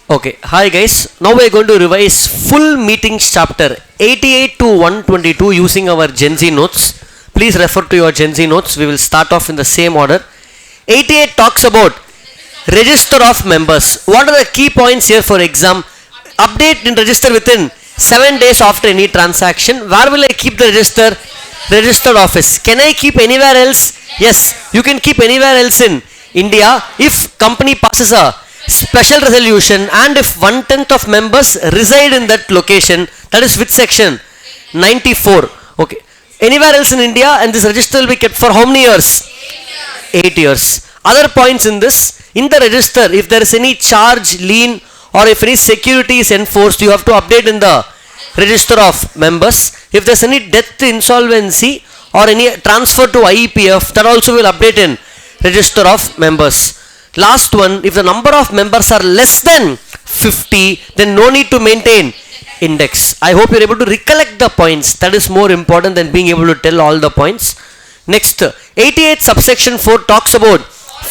Okay, hi guys. Now we are going to revise full meetings chapter 88 to 122 using our Genz notes. Please refer to your Genz notes. We will start off in the same order. 88 talks about register of members. What are the key points here for exam? Update in register within 7 days after any transaction. Where will I keep the register? Registered office. Can I keep anywhere else? Yes, you can keep anywhere else in India if company passes a special resolution and if 1/10 of members reside in that location. That is which section? 94. Okay. Anywhere else in India, and this register will be kept for how many years? 8 years. Other points in this, in the register, if there is any charge, lien, or if any security is enforced, you have to update in the register of members. If there is any death, insolvency, or any transfer to IEPF, that also will update in register of members. Last one, if the number of members are less than 50, then no need to maintain index. I hope you are able to recollect the points. That is more important than being able to tell all the points. Next, 88 subsection 4 talks about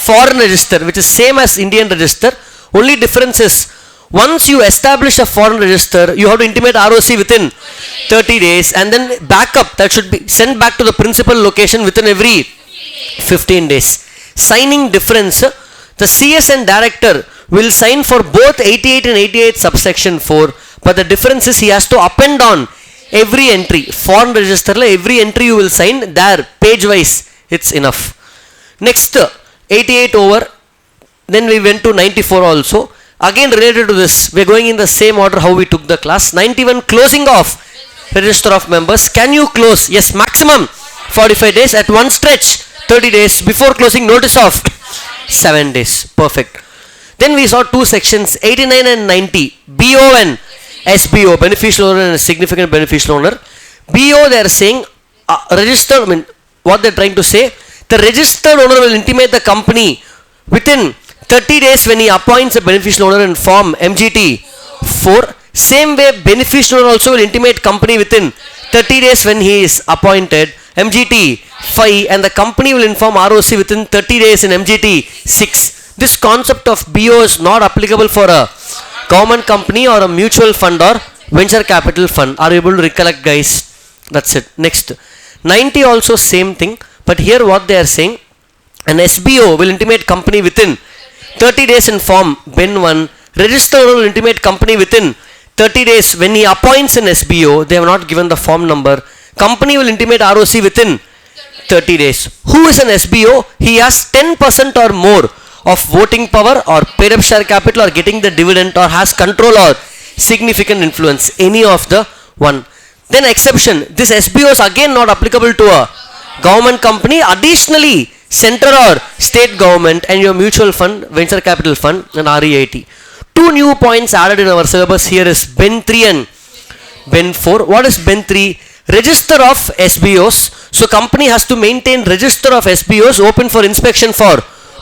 foreign register, which is same as Indian register. Only difference is, once you establish a foreign register, you have to intimate ROC within 30 days and then backup that should be sent back to the principal location within every 15 days. Signing difference, the CSN director will sign for both 88 and 88 subsection 4, but the difference is he has to append on every entry. Foreign register, every entry you will sign there, page wise, it's enough. Next, 88 over, then we went to 94 also. Again related to this, we are going in the same order how we took the class. 91, closing of register of members. Can you close? Yes, maximum 45 days. At one stretch, 30 days. Before closing, notice of 7 days. Perfect. Then we saw two sections, 89 and 90. BO and SBO, beneficial owner and significant beneficial owner. BO, they are saying, registered, what they are trying to say, the registered owner will intimate the company within 30 days when he appoints a beneficial owner in form MGT 4. Same way, beneficial owner also will intimate company within 30 days when he is appointed MGT 5, and the company will inform ROC within 30 days in MGT 6. This concept of BO is not applicable for a government company or a mutual fund or venture capital fund. Are you able to recollect, guys? That's it. Next, 90 also same thing, but here what they are saying, an SBO will intimate company within 30 days in form Ben 1. Registered owner will intimate company within 30 days when he appoints an SBO. They have not given the form number. Company will intimate ROC within 30 days. Who is an SBO? He has 10% or more of voting power or paid up share capital or getting the dividend or has control or significant influence. Any of the one. Then exception. This SBO is again not applicable to a government company. Additionally, center or state government and your mutual fund, venture capital fund and REIT. Two new points added in our syllabus here is Ben 3 and Ben 4. What is Ben 3? Register of SBOs. So company has to maintain register of SBOs open for inspection for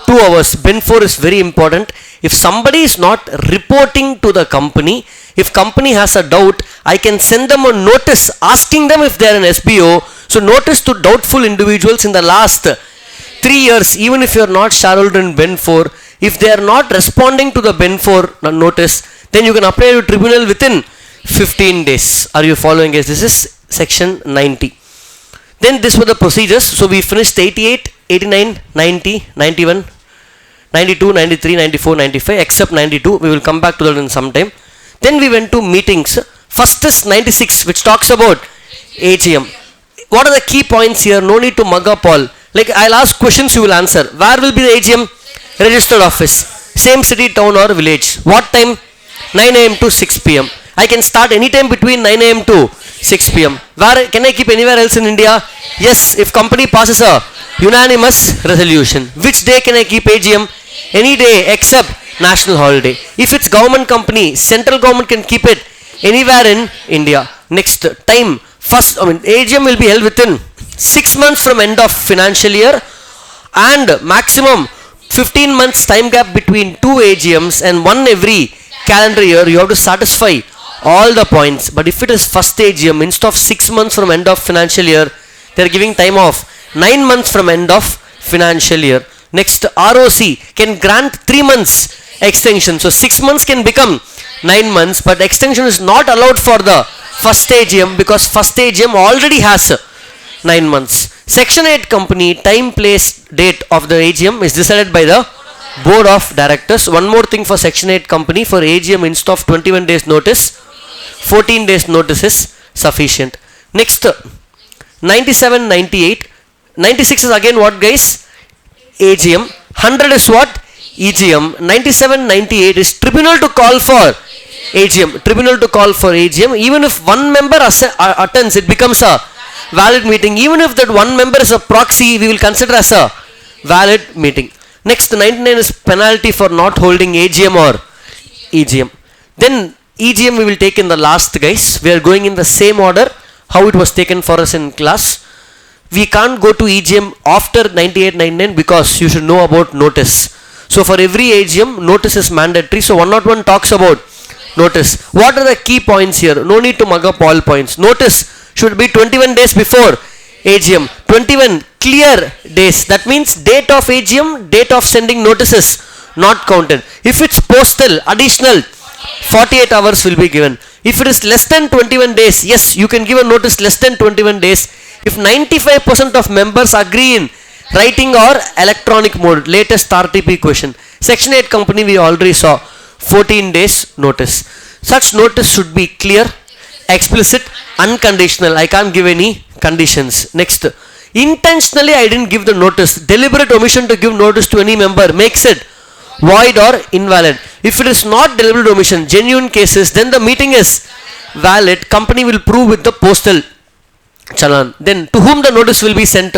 2 hours. Ben 4 is very important. If somebody is not reporting to the company, if company has a doubt, I can send them a notice asking them if they are an SBO. So notice to doubtful individuals in the last 3 years, even if you are not shareholder in Ben 4, if they are not responding to the Ben 4 notice, then you can apply to tribunal within 15 days. Are you following us? This is section 90. Then this were the procedures. So we finished 88, 89, 90, 91, 92, 93, 94, 95, except 92. We will come back to that in some time. Then we went to meetings. First is 96, which talks about AGM. What are the key points here? No need to mug up all. Like I'll ask questions, you will answer. Where will be the AGM? Registered office. Same city, town or village. What time? 9 AM to 6 PM. I can start anytime between 9 AM to 6 PM. Where can I keep anywhere else in India? Yes, if company passes a unanimous resolution. Which day can I keep AGM? Any day except national holiday. If it's government company, central government can keep it anywhere in India. Next, time. First, AGM will be held within 6 months from end of financial year and maximum 15 months time gap between 2 AGMs and 1 every calendar year. You have to satisfy all the points. But if it is first AGM, instead of 6 months from end of financial year, they are giving time of 9 months from end of financial year. Next, ROC can grant 3 months extension. So 6 months can become 9 months, but extension is not allowed for the first AGM because first AGM already has 9 months. Section 8 company time, place, date of the AGM is decided by the board of directors. One more thing for section 8 company, for AGM instead of 21 days notice, 14 days notice is sufficient. Next, 97, 98. 96 is again what guys? AGM. 100 is what? EGM. 97, 98 is tribunal to call for AGM. Tribunal to call for AGM. Even if one member attends, it becomes a valid meeting. Even if that one member is a proxy, we will consider as a valid meeting. Next, 99 is penalty for not holding AGM or EGM. Then EGM we will take in the last guys. We are going in the same order how it was taken for us in class. We can't go to EGM after 98, 99 because you should know about notice. So for every AGM, notice is mandatory. So 101 talks about notice. What are the key points here? No need to mug up all points. Notice should be 21 days before AGM. 21 clear days. That means date of AGM, date of sending notices not counted. If it's postal, additional 48 hours will be given. If it is less than 21 days, yes, you can give a notice less than 21 days. If 95% of members agree in writing or electronic mode, latest RTP question. Section 8 company we already saw 14 days notice. Such notice should be clear, explicit, unconditional. I can't give any conditions. Next, intentionally I didn't give the notice. Deliberate omission to give notice to any member makes it void or invalid. If it is not deliberate omission, genuine cases, then the meeting is valid. Company will prove with the postal challan. Then to whom the notice will be sent?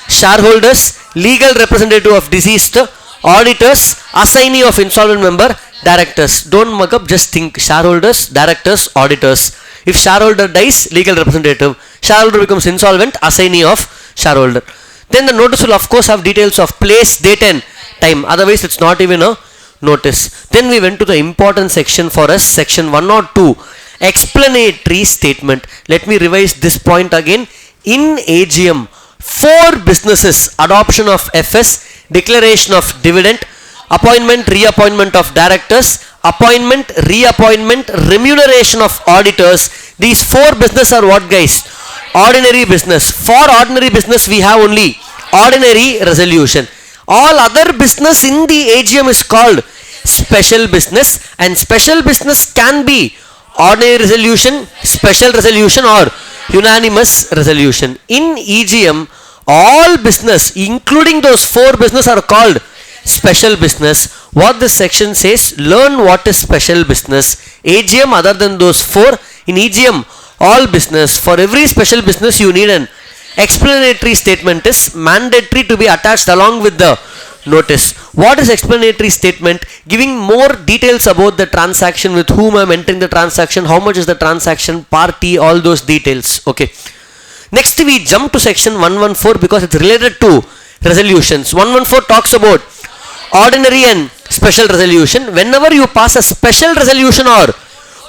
Shareholders, legal representative of deceased, auditors, assignee of insolvent member, directors. Don't mug up, just think shareholders, directors, auditors. If shareholder dies, legal representative. Shareholder becomes insolvent, assignee of shareholder. Then the notice will of course have details of place, date and time. Otherwise it's not even a notice. Then we went to the important section for us, section 102. Explanatory statement. Let me revise this point again. In AGM, 4 businesses: adoption of FS, declaration of dividend, appointment, reappointment of directors, appointment, reappointment, remuneration of auditors. These 4 business are what guys? Ordinary business. For ordinary business we have only ordinary resolution. All other business in the AGM is called special business, and special business can be ordinary resolution, special resolution or unanimous resolution. In EGM, all business including those 4 business are called special business. What this section says, learn what is special business. AGM other than those 4, in EGM all business. For every special business you need an explanatory statement is mandatory to be attached along with the notice. What is explanatory statement? Giving more details about the transaction, with whom I am entering the transaction, how much is the transaction, party, all those details. Okay. Next we jump to section 114 because it's related to resolutions. 114 talks about ordinary and special resolution. Whenever you pass a special resolution or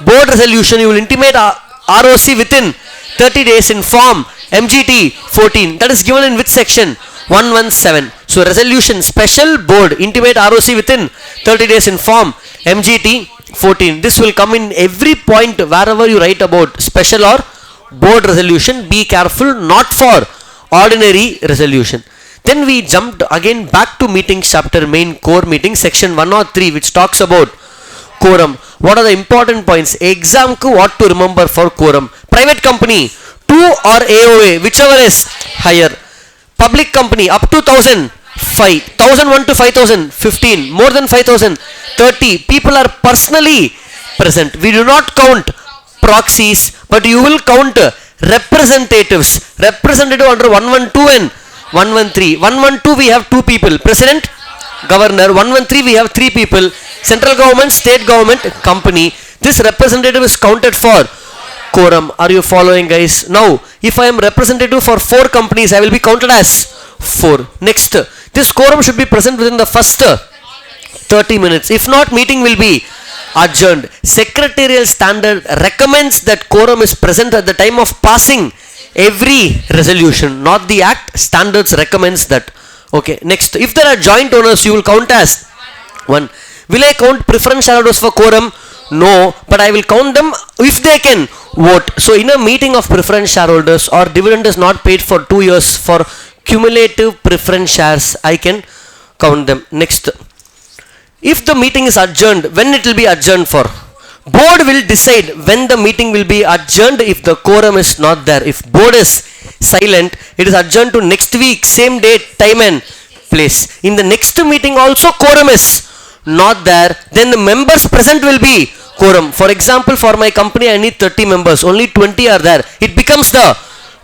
board resolution, you will intimate ROC within 30 days in form MGT 14. That is given in which section? 117. So resolution, special, board, intimate ROC within 30 days in form MGT 14. This will come in every point wherever you write about special or board resolution. Be careful, not for ordinary resolution. Then we jumped again back to meeting chapter, main core meeting, section 103, which talks about quorum. What are the important points? Exam ku what to remember for quorum. Private company 2 or AOA, whichever is higher. Public company up to 1,000, 5, 1,001 to 5,000, 15, more than 5,000, 30. People are personally present. We do not count proxies, but you will count representatives. Representative under 112 and 113. 112 we have 2 people, president, governor. 113 we have 3 people, central government, state government, company. This representative is counted for quorum. Are you following guys? Now if I am representative for 4 companies, I will be counted as 4. Next, this quorum should be present within the first 30 minutes. If not, meeting will be adjourned. Secretarial standard recommends that quorum is present at the time of passing every resolution, not the act. Standards recommends that. Okay, next, if there are joint owners, you will count as 1. Will I count preference shareholders for quorum? No, but I will count them if they can vote. So in a meeting of preference shareholders or dividend is not paid for 2 years for cumulative preference shares, I can count them. Next, if the meeting is adjourned, when it will be adjourned for? Board will decide when the meeting will be adjourned if the quorum is not there. If board is silent, it is adjourned to next week, same date, time and place. In the next meeting also quorum is not there, then the members present will be quorum. For example, for my company I need 30 members, only 20 are there, it becomes the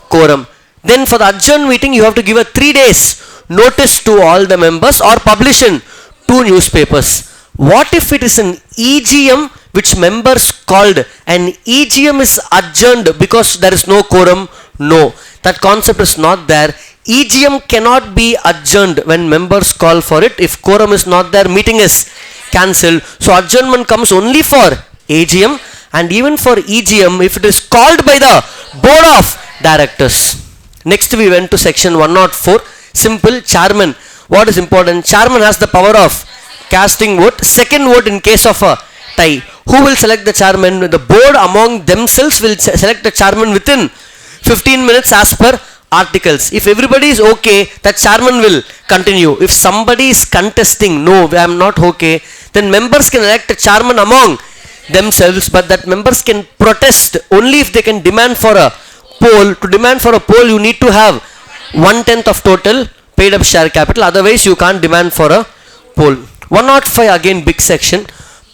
quorum. Then for the adjourned meeting you have to give a 3 days notice to all the members or publish in 2 newspapers. What if it is an EGM which members called and EGM is adjourned because there is no quorum? No, that concept is not there. EGM cannot be adjourned when members call for it. If quorum is not there, meeting is cancelled. So adjournment comes only for AGM, and even for EGM if it is called by the board of directors. Next we went to section 104. Simple. Chairman. What is important? Chairman has the power of casting vote, second vote in case of a tie. Who will select the chairman? The board among themselves will select the chairman within 15 minutes as per articles. If everybody is okay, that chairman will continue. If somebody is contesting, no, I am not okay, then members can elect a chairman among themselves, but that members can protest only if they can demand for a poll. To demand for a poll, you need to have 1/10 of total paid up share capital, otherwise you can't demand for a poll. 105 again big section.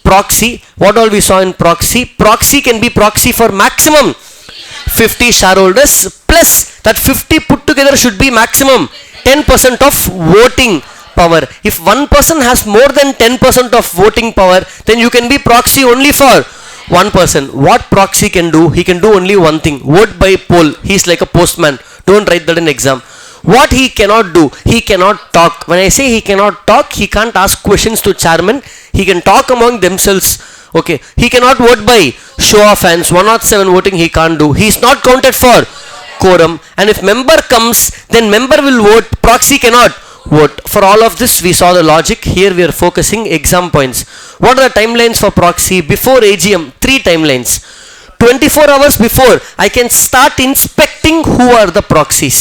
Proxy. What all we saw in proxy? Proxy can be proxy for maximum 50 shareholders, plus that 50 put together should be maximum 10% of voting power. If one person has more than 10% of voting power, then you can be proxy only for one person. What proxy can do? He can do only one thing: vote by poll. He is like a postman. Don't write that in exam. What he cannot do? He cannot talk. When I say he cannot talk, he can't ask questions to chairman. He can talk among themselves. Okay. He cannot vote by show of hands. 107 voting he can't do. He is not counted for quorum. And if member comes, then member will vote. Proxy cannot vote. For all of this we saw the logic. Here we are focusing exam points. What are the timelines for proxy? Before AGM, 3 timelines. 24 hours before I can start inspecting who are the proxies.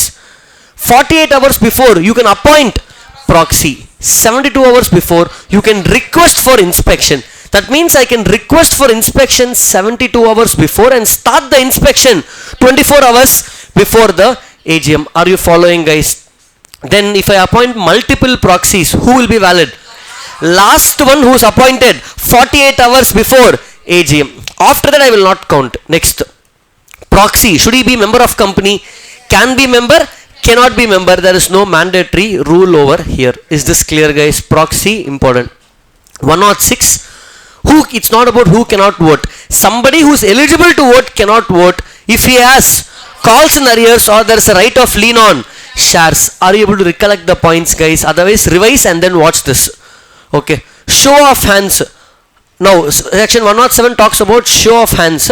48 hours before you can appoint proxy. 72 hours before you can request for inspection. That means I can request for inspection 72 hours before and start the inspection 24 hours before the AGM. Are you following, guys? Then if I appoint multiple proxies, who will be valid? Last one who is appointed 48 hours before AGM. After that I will not count. Next, proxy. Should he be member of company? Can be member, cannot be member. There is no mandatory rule over here. Is this clear, guys? Proxy important. 106. Who? It's not about who cannot vote. Somebody who is eligible to vote cannot vote if he has calls in arrears or there is a right of lien on shares. Are you able to recollect the points, guys? Otherwise revise and then watch this. Okay. Show of hands. Now section 107 talks about show of hands.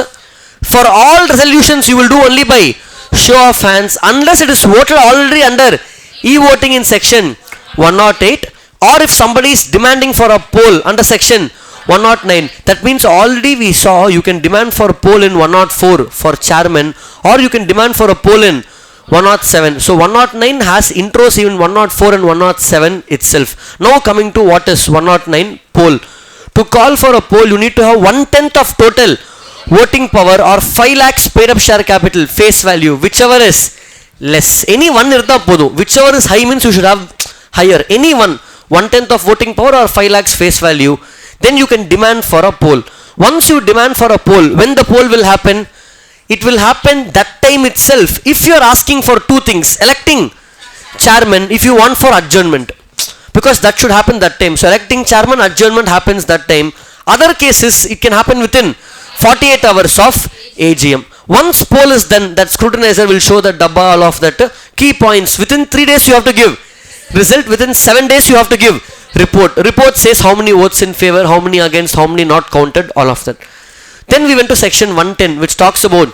For all resolutions you will do only by show of hands unless it is voted already under e-voting in section 108, or if somebody is demanding for a poll under section 109. That means already we saw you can demand for a poll in 104 for chairman, or you can demand for a poll in 107. So 109 has intros in 104 and 107 itself. Now coming to what is 109 poll. To call for a poll you need to have 1/10 of total voting power or 5 lakhs paid up share capital face value, whichever is less. Any one irtha podu. Whichever is high means you should have higher. Any one 1/10 of voting power or 5 lakhs face value. Then you can demand for a poll. Once you demand for a poll, when the poll will happen? It will happen that time itself. If you are asking for 2 things, electing chairman, if you want for adjournment, because that should happen that time. So electing chairman, adjournment happens that time. Other cases it can happen within 48 hours of AGM. Once poll is done, that scrutinizer will show the dabba, all of that key points. Within 3 days you have to give result. Within 7 days you have to give report. Report says how many votes in favor, how many against, how many not counted, all of that. Then we went to section 110, which talks about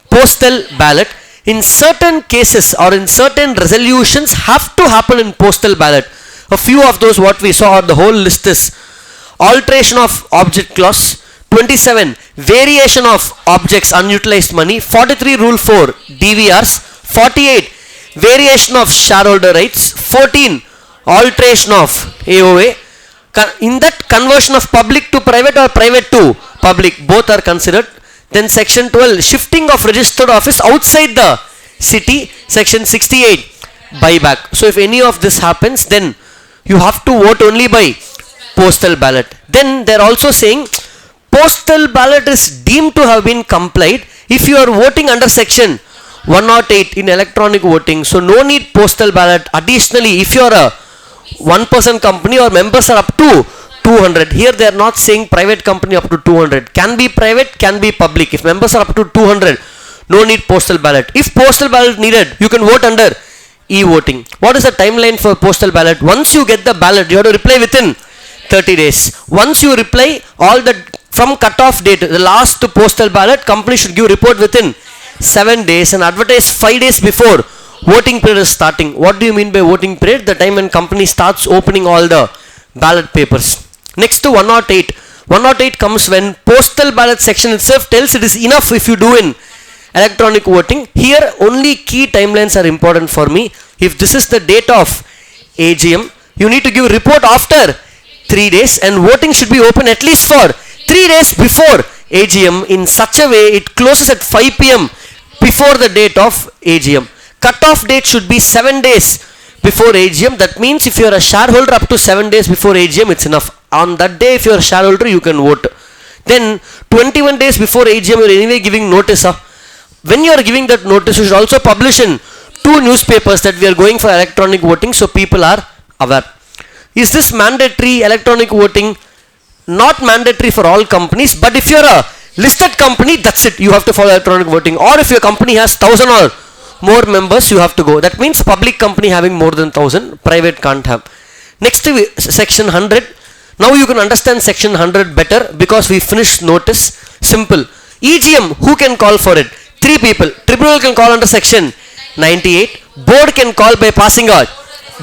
postal ballot. In certain cases or in certain resolutions have to happen in postal ballot. A few of those what we saw, or the whole list is alteration of object clause. 27, variation of objects, unutilized money. 43, rule 4, DVRs. 48, variation of shareholder rights. 14, alteration of AOA. In that, conversion of public to private or private to public, both are considered. Then section 12, shifting of registered office outside the city. Section 68, buyback. So if any of this happens, then you have to vote only by postal ballot. Then they are also saying postal ballot is deemed to have been complied if you are voting under section 108 in electronic voting. So no need postal ballot. Additionally, if you are a one-person company or members are up to 200. Here they are not saying private company up to 200. Can be private, can be public. If members are up to 200, no need postal ballot. If postal ballot needed, you can vote under e-voting. What is the timeline for postal ballot? Once you get the ballot, you have to reply within 30 days. Once you reply, all the from cutoff date, the last postal ballot, company should give report within 7 days and advertise 5 days before voting period is starting. What do you mean by voting period? The time when company starts opening all the ballot papers. Next to 108. 108 comes when postal ballot section itself tells it is enough if you do in electronic voting. Here only key timelines are important for me. If this is the date of AGM, you need to give report after 3 days and voting should be open at least for 3 days before AGM. In such a way it closes at 5 p.m. before the date of AGM. Cut-off date should be 7 days before AGM. That means if you are a shareholder up to 7 days before AGM, it's enough. On that day, if you are a shareholder, you can vote. Then 21 days before AGM, you are anyway giving notice. When you are giving that notice, you should also publish in 2 newspapers that we are going for electronic voting, so people are aware. Is this mandatory electronic voting? Not mandatory for all companies, but if you are a listed company, that's it. You have to follow electronic voting. Or if your company has 1,000 or more members, you have to go. That means public company having more than 1,000, private can't have. Next to section 100. Now you can understand section 100 better because we finished notice. Simple. EGM, who can call for it? 3 people. Tribunal can call under section 98. Board can call by passing a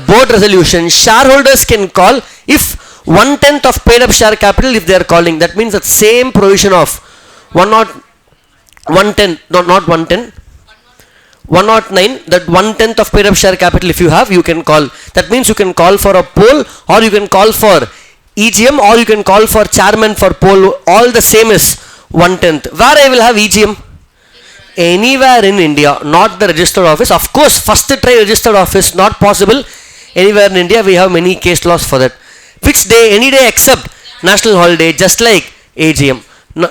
board resolution. Shareholders can call if 1/10 of paid up share capital if they are calling. That means that same provision of 110, not 110. 109, that 1/10 of paid up share capital if you have, you can call. That means you can call for a poll or you can call for EGM or you can call for chairman for poll. All the same is 1/10. Where I will have EGM? Anywhere in India, not the registered office. Of course, first try registered office, not possible. Anywhere in India, we have many case laws for that. Which day? Any day except national holiday, just like AGM.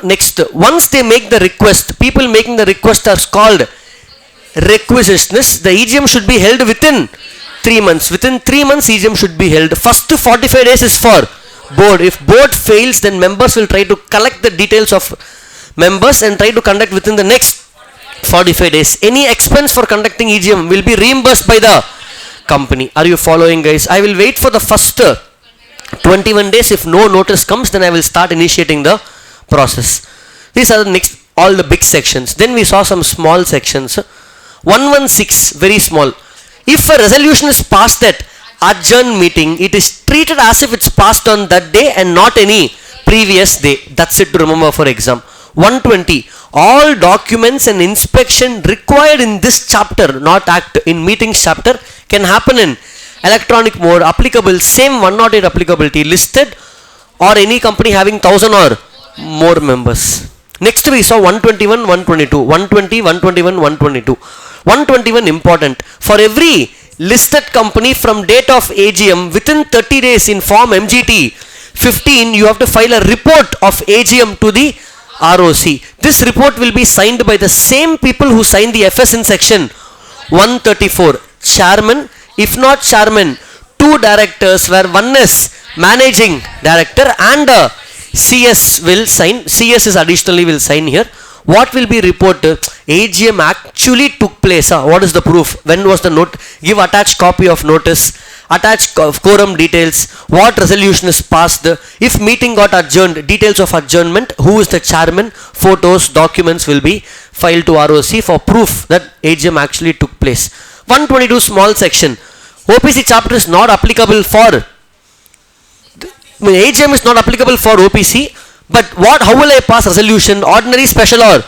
Next, once they make the request, people making the request are called requisitionists. The EGM should be held within 3 months. Within 3 months, EGM should be held. First to 45 days is for board. If board fails, then members will try to collect the details of members and try to conduct within the next 45 days. Any expense for conducting EGM will be reimbursed by the company. Are you following, guys? I will wait for the first 21 days. If no notice comes, then I will start initiating the process. These are the next, all the big sections. Then we saw some small sections. 116, very small. If a resolution is passed at adjourned meeting, it is treated as if it's passed on that day and not any previous day. That's it to remember for exam. 120, all documents and inspection required in this chapter, not act, in meetings chapter, can happen in electronic mode. Applicable, same 108 applicability, listed or any company having 1,000 or more members. Next we saw 121, 122, 120, 121, 122. 121 important. For every listed company from date of AGM within 30 days in form MGT 15, you have to file a report of AGM to the ROC. This report will be signed by the same people who signed the FS in section 134. Chairman, if not chairman, 2 directors where one is managing director and CS will sign. CS is additionally will sign here. What will be reported? AGM actually took place. What is the proof? When was the note? Give attached copy of notice. Attach quorum details. What resolution is passed? If meeting got adjourned, details of adjournment. Who is the chairman? Photos, documents will be filed to ROC for proof that AGM actually took place. 122 small section. OPC chapter is not applicable for AGM is not applicable for OPC, but how will I pass resolution? Ordinary, special or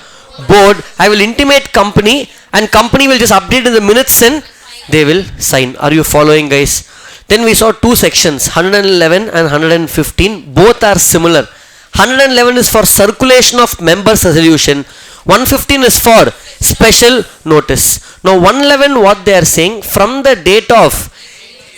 board? I will intimate company and company will just update in the minutes and they will sign. Are you following, guys? Then we saw two sections, 111 and 115. Both are similar. 111 is for circulation of members' resolution. 115 is for special notice. Now 111, what they are saying, from the date of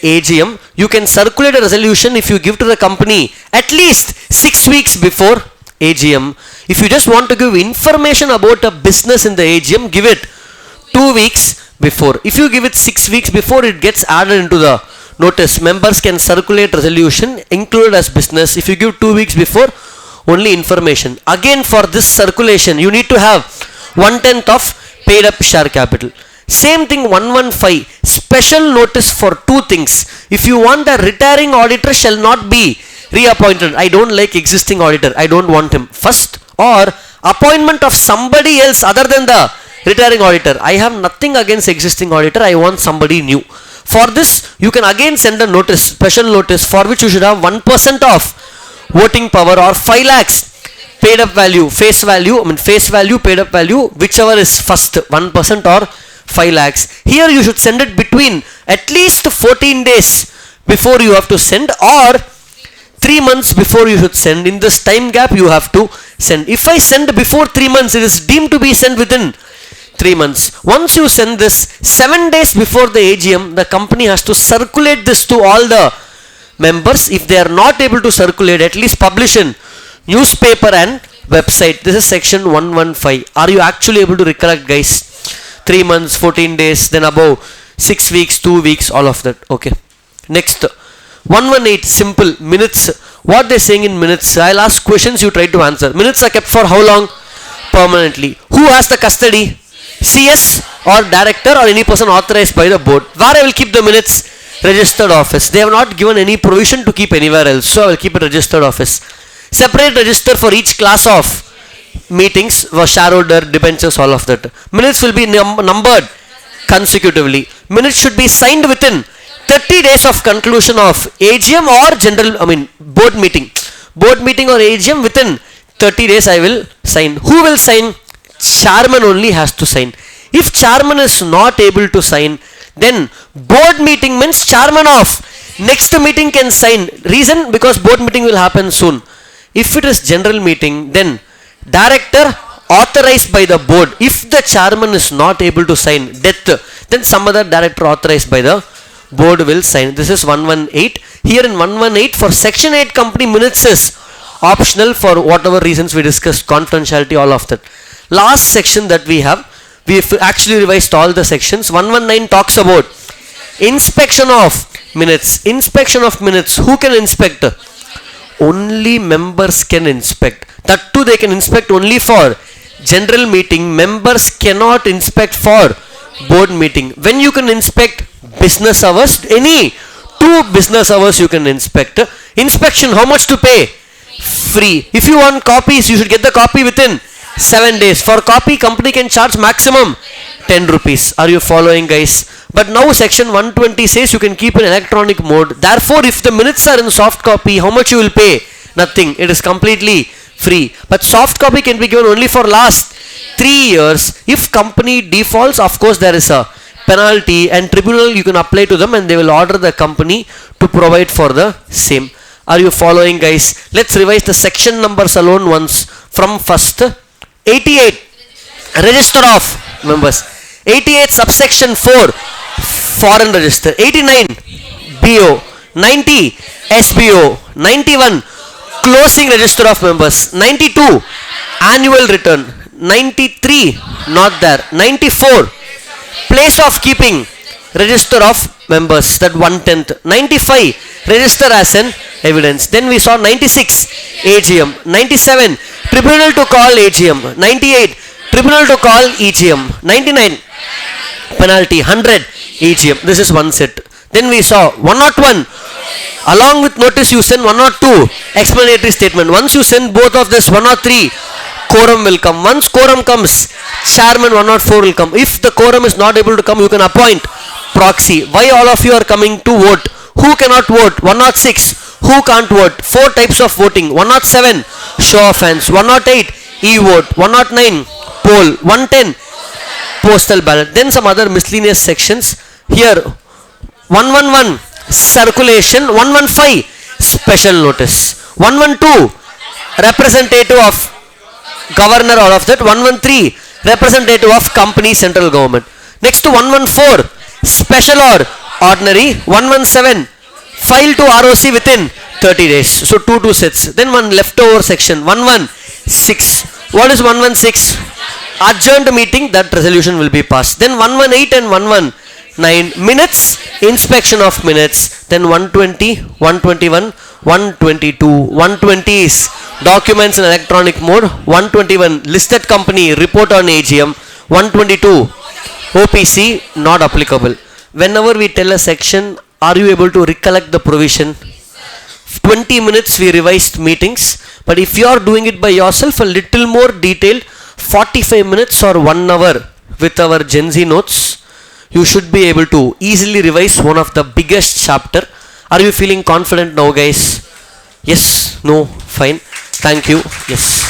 AGM, you can circulate a resolution if you give to the company at least 6 weeks before AGM. If you just want to give information about a business in the AGM, give it 2 weeks before. If you give it 6 weeks before, it gets added into the notice. Members can circulate resolution included as business. If you give 2 weeks before, only information. Again, for this circulation, you need to have 1/10 of paid up share capital. Same thing 115, special notice for two things. If you want, the retiring auditor shall not be reappointed. I don't like existing auditor, I don't want him. First, or appointment of somebody else other than the retiring auditor. I have nothing against existing auditor, I want somebody new. For this, you can again send a notice, special notice, for which you should have 1% of voting power or 5 lakhs paid up value, face value, paid up value, whichever is first, 1% or 5 lakhs. Here you should send it between at least 14 days before you have to send, or 3 months before you should send. In this time gap you have to send. If I send before 3 months, it is deemed to be sent within 3 months. Once you send this 7 days before the AGM, the company has to circulate this to all the members. If they are not able to circulate, at least publish in newspaper and website. This is section 115. Are you actually able to recollect, guys? 3 months, 14 days, then above 6 weeks, 2 weeks, all of that. Okay. Next, 118, simple, minutes. What they're saying in minutes, I'll ask questions, you try to answer. Minutes are kept for how long? Permanently. Who has the custody? CS or director or any person authorized by the board. Where I will keep the minutes? Registered office. They have not given any provision to keep anywhere else, so I will keep it registered office. Separate register for each class of meetings, for shareholder, debentures, all of that. Minutes will be numbered consecutively. Minutes should be signed within 30 days of conclusion of AGM or board meeting. Board meeting or AGM, within 30 days I will sign. Who will sign? Chairman only has to sign. If chairman is not able to sign, then board meeting means chairman of next meeting can sign. Reason? Because board meeting will happen soon. If it is general meeting, then director authorized by the board. If the chairman is not able to sign, death, then some other director authorized by the board will sign. This is 118. Here in 118, for section 8 company, minutes is optional for whatever reasons we discussed, confidentiality, all of that. Last section that we have, we've actually revised all the sections. 119 talks about inspection of minutes. Inspection of minutes. Who can inspect? Only members can inspect. That too, they can inspect only for general meeting. Members cannot inspect for board meeting. When you can inspect? Business hours. Any 2 business hours you can inspect. Inspection, how much to pay? Free. If you want copies, you should get the copy within 7 days. For copy, company can charge maximum 10 rupees. Are you following, guys? But now section 120 says you can keep in electronic mode. Therefore, if the minutes are in soft copy, how much you will pay? Nothing. It is completely free. But soft copy can be given only for last 3 years. If company defaults, of course there is a penalty, and tribunal you can apply to them and they will order the company to provide for the same. Are you following, guys? Let's revise the section numbers alone once from first. 88, register of members. 88, subsection 4, foreign register. 89, BO. 90, SBO. 91, closing register of members. 92, annual return. 93, not there. 94, place of keeping, register of members, that 1/10. 95, register as an evidence. Then we saw 96, AGM. 97, tribunal to call AGM. 98, tribunal to call EGM. 99, penalty. 100, EGM. This is one set. Then we saw 101, along with notice you send 102, explanatory statement. Once you send both of this, 103, quorum will come. Once quorum comes, chairman 104 will come. If the quorum is not able to come, you can appoint proxy. Why all of you are coming to vote? Who cannot vote? 106. Who can't vote? 4 types of voting. 107. Show of hands. 108. E-vote. 109. Poll. 110. Postal ballot. Then some other miscellaneous sections. Here 111. Circulation. 115. Special notice. 112. Representative of governor, all of that. 113. Representative of company, central government. Next to 114. Special or ordinary. 117. File to ROC within 30 days. So 2 sets. Then one leftover section. 116. What is 116? Adjourned meeting, that resolution will be passed. Then 118 and 119. Minutes, inspection of minutes. Then 120, 121, 122. 120 is documents in electronic mode. 121 listed company report on AGM. 122 OPC not applicable. Whenever we tell a section, are you able to recollect the provision? 20 minutes we revised meetings, but if you are doing it by yourself, a little more detailed, 45 minutes or 1 hour with our Gen Z notes, you should be able to easily revise one of the biggest chapter. Are you feeling confident now, guys? Yes? No? Fine. Thank you. Yes.